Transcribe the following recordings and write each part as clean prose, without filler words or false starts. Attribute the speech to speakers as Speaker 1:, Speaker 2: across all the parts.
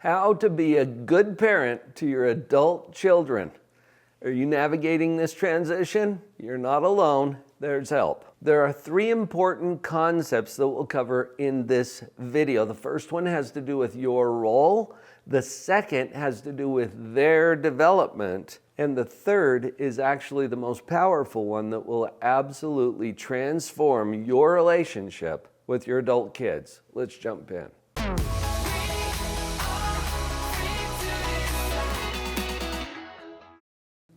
Speaker 1: How to be a good parent to your adult children. Are you navigating this transition? You're not alone. There's help. There are 3 important concepts that we'll cover in this video. The first one has to do with your role. The second has to do with their development. And the third is actually the most powerful one that will absolutely transform your relationship with your adult kids. Let's jump in.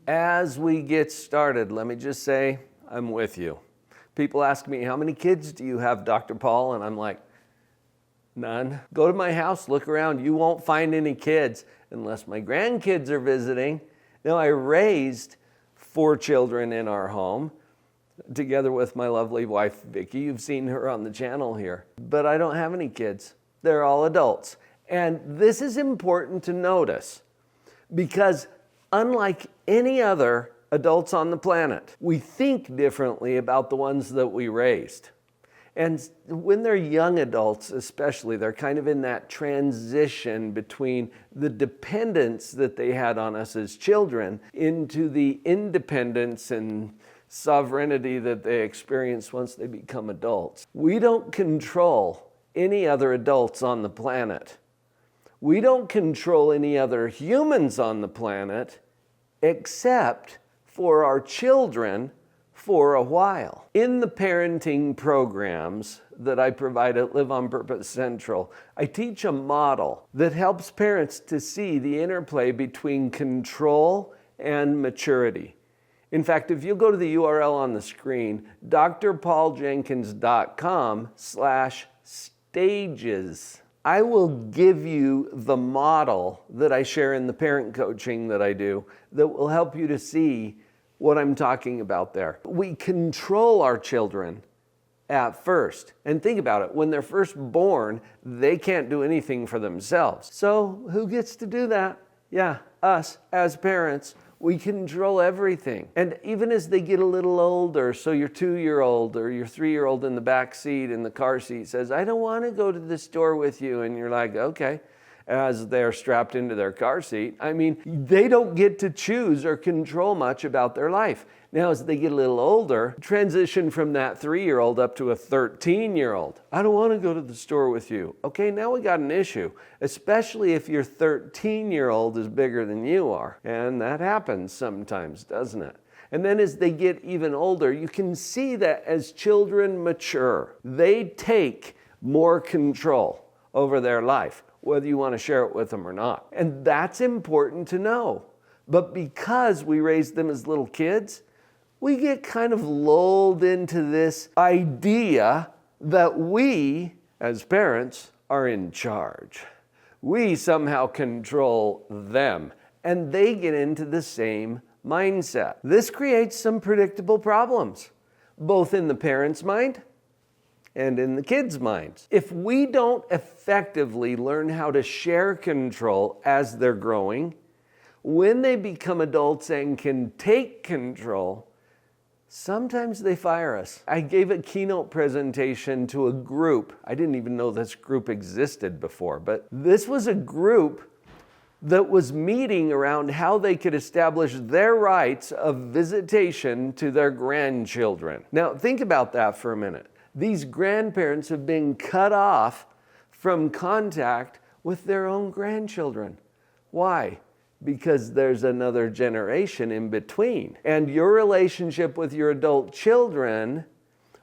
Speaker 1: As we get started, let me just say, I'm with you. People ask me, how many kids do you have, Dr. Paul? And I'm like, none. Go to my house, look around. You won't find any kids unless my grandkids are visiting. Now, I raised 4 children in our home together with my lovely wife, Vicki. You've seen her on the channel here. But I don't have any kids. They're all adults. And this is important to notice because unlike any other adults on the planet, we think differently about the ones that we raised. And when they're young adults especially, they're kind of in that transition between the dependence that they had on us as children into the independence and sovereignty that they experience once they become adults. We don't control any other adults on the planet. We don't control any other humans on the planet except for our children for a while. In the parenting programs that I provide at Live on Purpose Central, I teach a model that helps parents to see the interplay between control and maturity. In fact, if you go to the URL on the screen, drpauljenkins.com/stages, I will give you the model that I share in the parent coaching that I do that will help you to see what I'm talking about there. We control our children at first. And think about it, when they're first born, they can't do anything for themselves. So who gets to do that? Yeah, us as parents. We control everything. And even as they get a little older, so your 2-year-old or your 3-year-old in the back seat in the car seat says, I don't want to go to the store with you. And you're like, okay, as they're strapped into their car seat. I mean, they don't get to choose or control much about their life. Now, as they get a little older, transition from that 3-year-old up to a 13-year-old. I don't want to go to the store with you. Okay, now we got an issue, especially if your 13-year-old is bigger than you are. And that happens sometimes, doesn't it? And then as they get even older, you can see that as children mature, they take more control over their life, whether you want to share it with them or not. And that's important to know. But because we raised them as little kids, we get kind of lulled into this idea that we, as parents, are in charge. We somehow control them, and they get into the same mindset. This creates some predictable problems, both in the parent's mind and in the kids' minds. If we don't effectively learn how to share control as they're growing, when they become adults and can take control, sometimes they fire us. I gave a keynote presentation to a group. I didn't even know this group existed before, but this was a group that was meeting around how they could establish their rights of visitation to their grandchildren. Now, think about that for a minute. These grandparents have been cut off from contact with their own grandchildren. Why? Because there's another generation in between. And your relationship with your adult children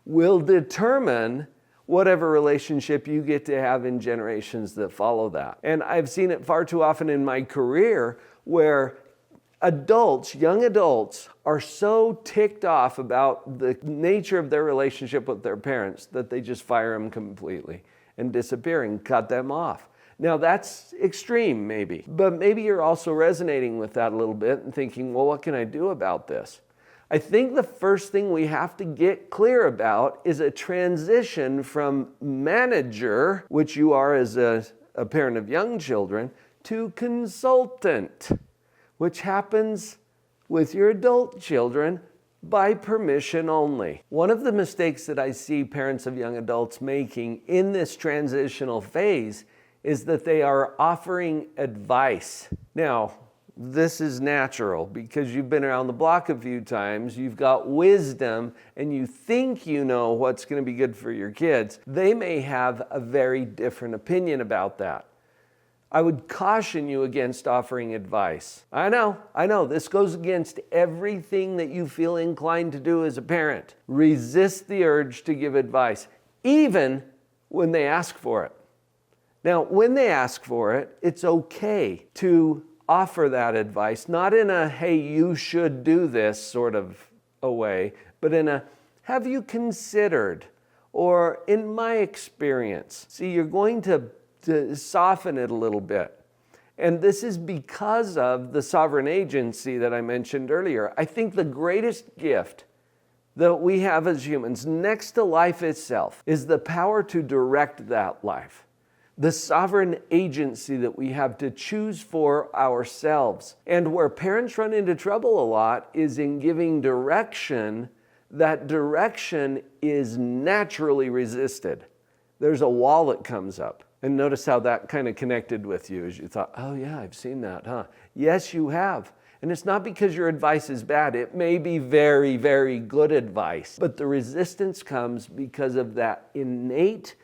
Speaker 1: will determine whatever relationship you get to have in generations that follow that. And I've seen it far too often in my career where adults, young adults, are so ticked off about the nature of their relationship with their parents that they just fire them completely and disappear and cut them off. Now that's extreme maybe, but maybe you're also resonating with that a little bit and thinking, well, what can I do about this? I think the first thing we have to get clear about is a transition from manager, which you are as a parent of young children, to consultant, which happens with your adult children by permission only. One of the mistakes that I see parents of young adults making in this transitional phase is that they are offering advice. Now, this is natural because you've been around the block a few times, you've got wisdom, and you think you know what's going to be good for your kids. They may have a very different opinion about that. I would caution you against offering advice. I know, this goes against everything that you feel inclined to do as a parent. Resist the urge to give advice, even when they ask for it. Now, when they ask for it, it's okay to offer that advice, not in a, hey, you should do this sort of a way, but in a, have you considered, or in my experience. See, you're going to soften it a little bit. And this is because of the sovereign agency that I mentioned earlier. I think the greatest gift that we have as humans, next to life itself, is the power to direct that life. The sovereign agency that we have to choose for ourselves. And where parents run into trouble a lot is in giving direction. That direction is naturally resisted. There's a wall that comes up. And notice how that kind of connected with you as you thought, oh yeah, I've seen that, huh? Yes, you have. And it's not because your advice is bad. It may be very, very good advice. But the resistance comes because of that innate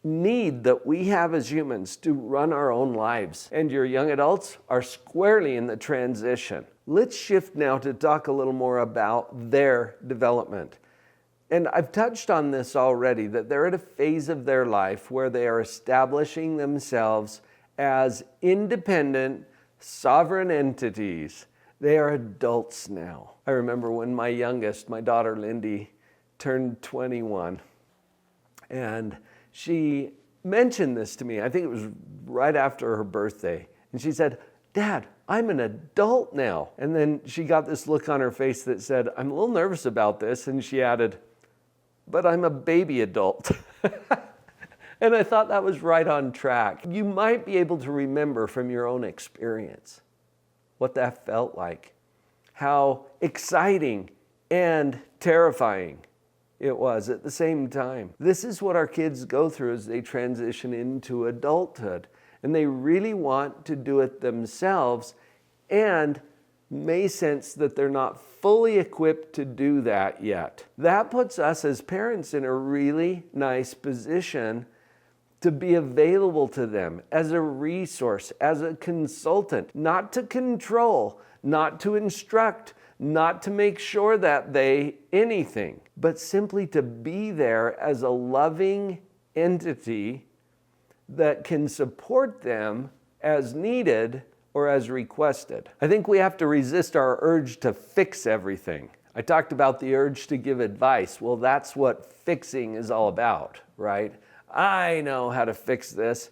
Speaker 1: need that we have as humans to run our own lives. And your young adults are squarely in the transition. Let's shift now to talk a little more about their development. And I've touched on this already, that they're at a phase of their life where they are establishing themselves as independent, sovereign entities. They are adults now. I remember when my youngest, my daughter Lindy, turned 21. And she mentioned this to me. I think it was right after her birthday. And she said, Dad, I'm an adult now. And then she got this look on her face that said, I'm a little nervous about this. And she added, but I'm a baby adult. And I thought that was right on track. You might be able to remember from your own experience what that felt like, how exciting and terrifying it was at the same time. This is what our kids go through as they transition into adulthood. And they really want to do it themselves and may sense that they're not fully equipped to do that yet. That puts us as parents in a really nice position to be available to them as a resource, as a consultant, not to control, not to instruct, not to make sure that they anything, but simply to be there as a loving entity that can support them as needed or as requested. I think we have to resist our urge to fix everything. I talked about the urge to give advice. Well, that's what fixing is all about, right? I know how to fix this,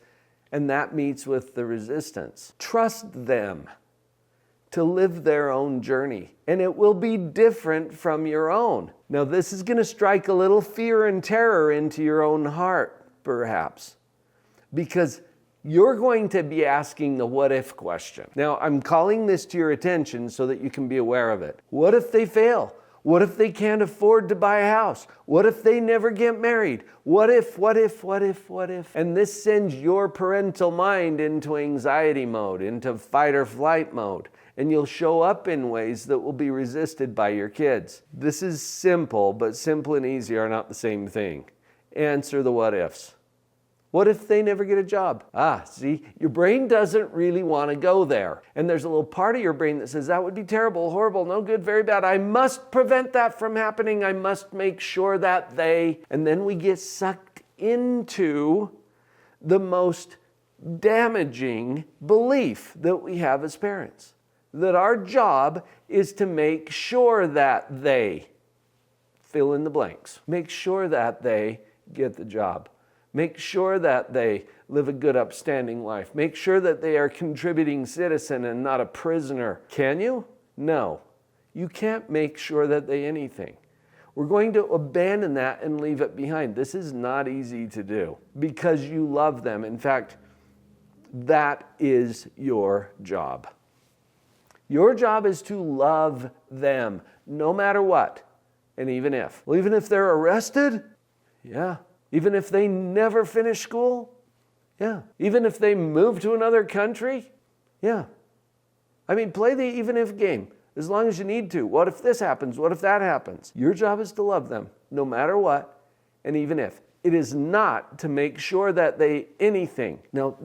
Speaker 1: and that meets with the resistance. Trust them to live their own journey, and it will be different from your own. Now, this is going to strike a little fear and terror into your own heart, perhaps, because you're going to be asking the what if question. Now, I'm calling this to your attention so that you can be aware of it. What if they fail? What if they can't afford to buy a house? What if they never get married? What if? And this sends your parental mind into anxiety mode, into fight or flight mode. And you'll show up in ways that will be resisted by your kids. This is simple, but simple and easy are not the same thing. Answer the what ifs. What if they never get a job? See, your brain doesn't really want to go there. And there's a little part of your brain that says, that would be terrible, horrible, no good, very bad. I must prevent that from happening. I must make sure that they... And then we get sucked into the most damaging belief that we have as parents. That our job is to make sure that they fill in the blanks. Make sure that they get the job. Make sure that they live a good, upstanding life. Make sure that they are a contributing citizen and not a prisoner. Can you? No. You can't make sure that they anything. We're going to abandon that and leave it behind. This is not easy to do because you love them. In fact, that is your job. Your job is to love them no matter what. And even if. Even if they're arrested? Yeah. Even if they never finish school? Yeah. Even if they move to another country? Yeah. I mean, play the even if game as long as you need to. What if this happens? What if that happens? Your job is to love them no matter what, and even if. It is not to make sure that they anything. Now,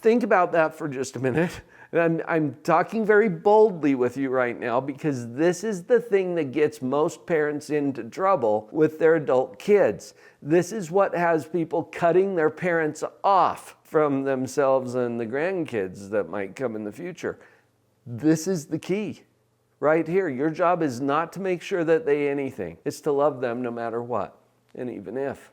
Speaker 1: think about that for just a minute. And I'm talking very boldly with you right now because this is the thing that gets most parents into trouble with their adult kids. This is what has people cutting their parents off from themselves and the grandkids that might come in the future. This is the key right here. Your job is not to make sure that they anything. It's to love them no matter what, and even if.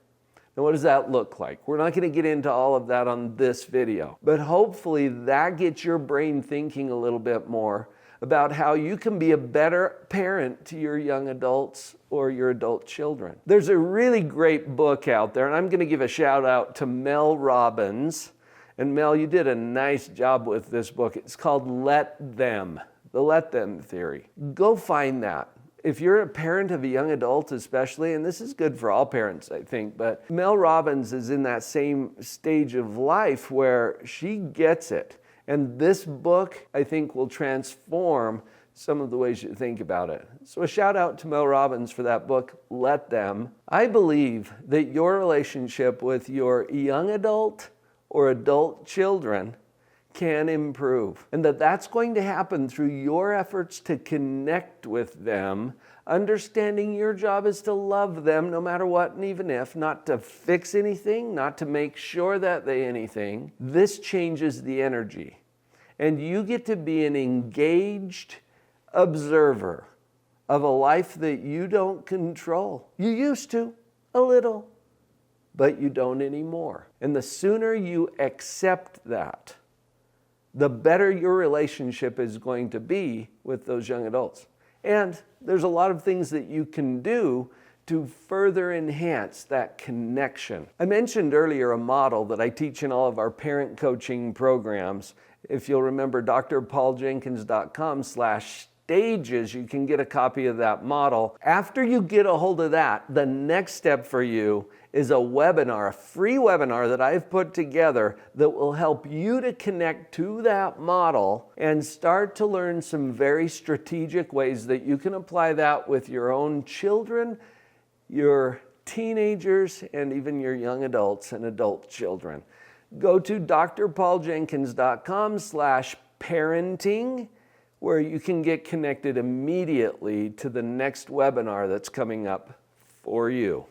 Speaker 1: Now, what does that look like? We're not going to get into all of that on this video, but hopefully that gets your brain thinking a little bit more about how you can be a better parent to your young adults or your adult children. There's a really great book out there, and I'm going to give a shout out to Mel Robbins. And Mel, you did a nice job with this book. It's called Let Them, the Let Them Theory. Go find that. If you're a parent of a young adult especially, and this is good for all parents, I think, but Mel Robbins is in that same stage of life where she gets it. And this book, I think, will transform some of the ways you think about it. So a shout out to Mel Robbins for that book, Let Them. I believe that your relationship with your young adult or adult children can improve. And that's going to happen through your efforts to connect with them, understanding your job is to love them no matter what and even if, not to fix anything, not to make sure that they anything. This changes the energy. And you get to be an engaged observer of a life that you don't control. You used to, a little, but you don't anymore. And the sooner you accept that, the better your relationship is going to be with those young adults. And there's a lot of things that you can do to further enhance that connection. I mentioned earlier a model that I teach in all of our parent coaching programs. If you'll remember, drpauljenkins.com/stages, you can get a copy of that model. After you get a hold of that, the next step for you is a webinar, a free webinar that I've put together that will help you to connect to that model and start to learn some very strategic ways that you can apply that with your own children, your teenagers, and even your young adults and adult children. Go to drpauljenkins.com/parenting, where you can get connected immediately to the next webinar that's coming up for you.